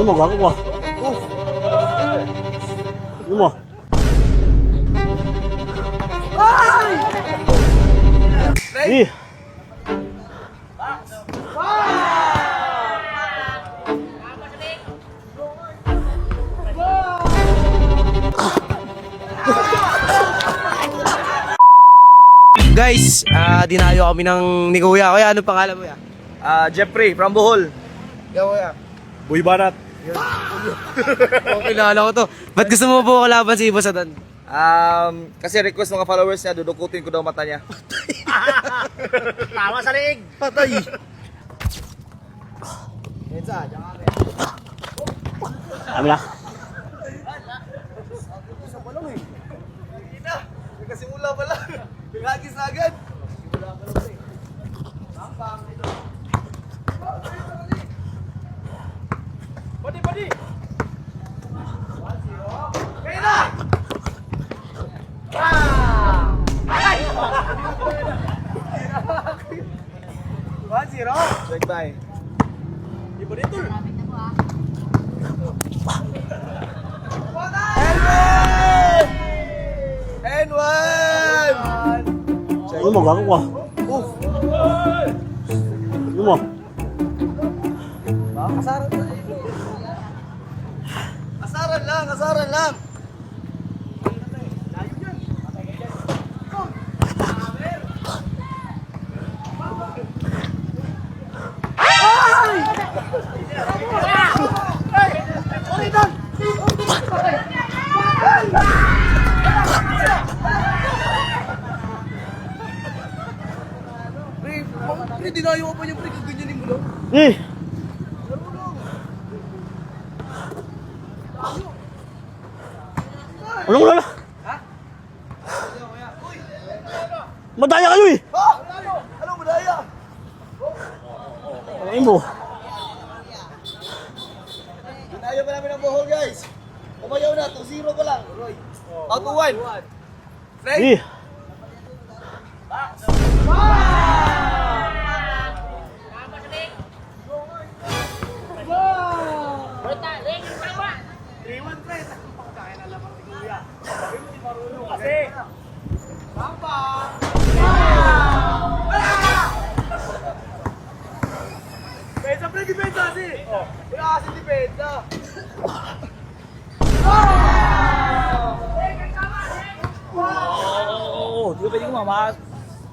Ano mo, gago mo? Ano mo? Eh! Guys, dinayo kami ni Kuya. Kuya, ano pangalan mo ya? Jeffrey from Bohol. Ikaw, Kuya. Boy Banat! Oh, kilala ko to. Ba't gusto mo po kalaban si Boss Adan? Kasi request mga followers niya, dudukutin ko daw mata niya. Tama sa leeg! Patay! Kami na. Nagkasimula pa lang. Pinagis na agad. Padi! Kaya na! Check by. Iba dito. N1! Ano mo, gago mo? Ano mo? Asaran lang. Pre, dinayo ko pa yung pre, ganyanin mo lang. Eh! Ano mo na? Madaya kayo eh! Anong madaya? Ano mo? Dinayo pa namin ang Bohol, guys. Umayaw na, 2-0 pa lang. Out to 1. Eh! Depensa, pre, depensa kasi. Wala kasi depensa. Oo, di ba pwede kumamas?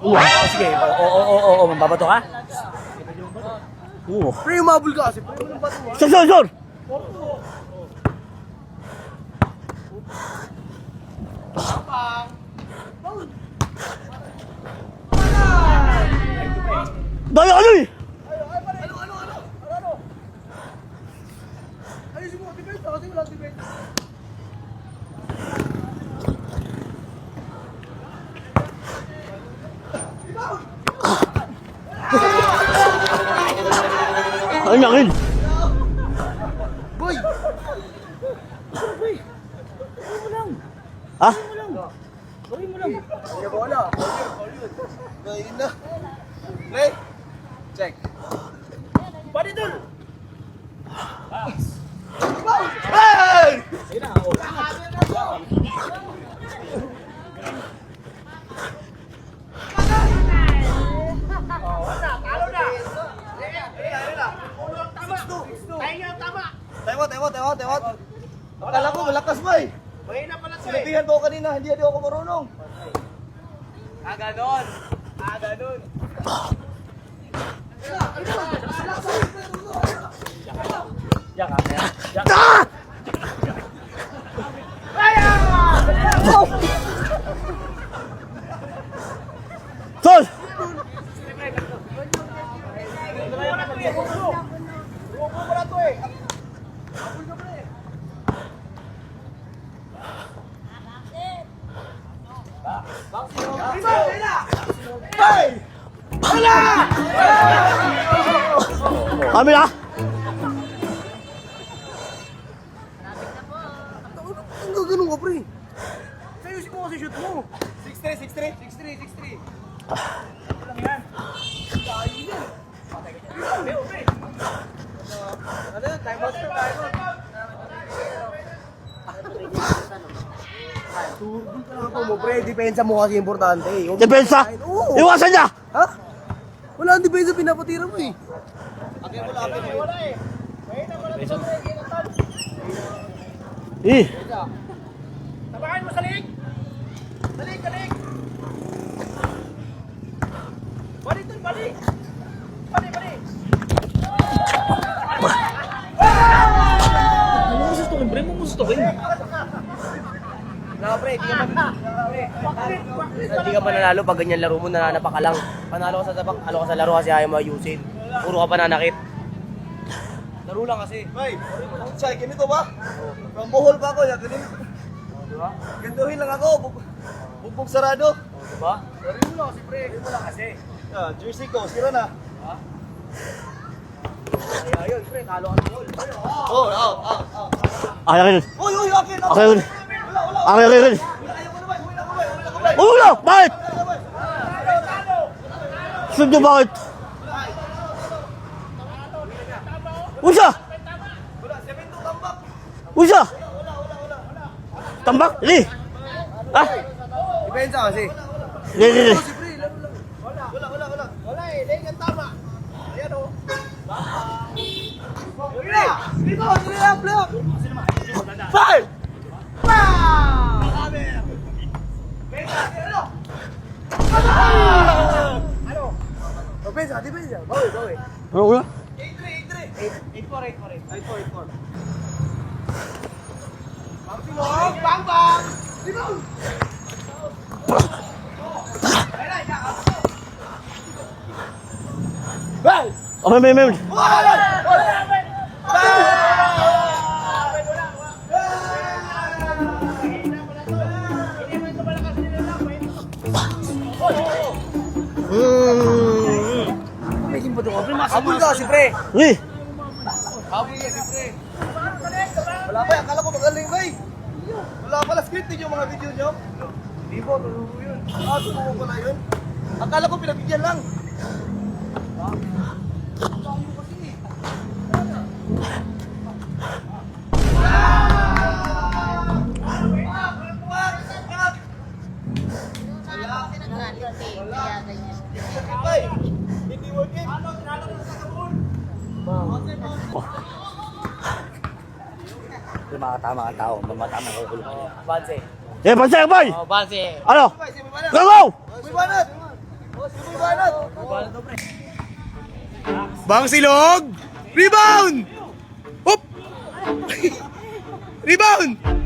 Oo, sige. Oo, mababato ka? Oo. Pre, umabol ka kasi. Pre, walang bato. Sor! Daya ano eh! Ano? Ayusin mo, depensa kasi wala depensa. Ano yakin? Boy! Ha? Gawin mo lang. Sige, bola. Gawin na. Play. Check. Padi dun! Hey! Tewat. Akala ko malakas ba eh. Mahina pala to eh. Sinabihan ko kanina, hindi ako marunong. Ganon. Sol! Kami na! Ang gaganon ka, pre. Sayusin mo kasi shoot mo. 6-3. Ano yan? Ano? Time out. depensa mo kasi importante eh. Huwag mo Depensa! patayin. Oo. Iwasan niya! Ha? Wala ang depensa, pinapatira mo eh. Eh! Tabakan mo sa lig! Balik, balik! Balik dun, balik! Balik, balik! Ano mo gustuhin, pre? Mo gustuhin? Wala pre, di ka pa nanalo pag ganyan laro mo, nananapa ka lang. Panalo ka sa tabak, ano ka sa laro kasi ayaw mo ayusin. Puro ka pananakit. Laro lang kasi. Bay, Chay, ganito ba? From Bohol pa ako, yan, ganito. Diba? Gantuhin lang ako, bugbog sarado. Diba? Laro mo lang kasi pre, laro mo lang kasi. Ah, jersey ko, sira na. Ay, ayun pre, talo ka ng goal. Oh, Akin! Uy, uy, akin, Akin! Akin! Akin! Uy, wala! Bakit? Sunod niyo bakit? Uy siya! Uy siya! Tambak! Li! Ah! Depensa kasi. Li, li, li. Wala eh, dahil ang tama. Ayan o. Dito, play up! Five! Depensa, depensa. Bawi, bawi. Ano ulo? 8-4, 8-4, 8-4. Bang, bang! Okay, may. Medyo ba ito? Pre, habol ka kasi pre. Li! Habol ka kasi pre. Wala pa, akala ko magaling, bay. Wala pala scripted yung mga video nyo. Di po, tulungo yun. Ah, sumuko pala yun. Akala ko pinagbigyan lang. Bay, hindi working. Yung mga tama ang tao, mamatama ko ulo niya. Banse. Eh, pansay, boy! Oh, Banse. Ano? Bay, si Bibanat. Go, go! Si Bibanat. Si Bibanat. Bala to pre. Bang silog! Rebound! Hop! Rebound!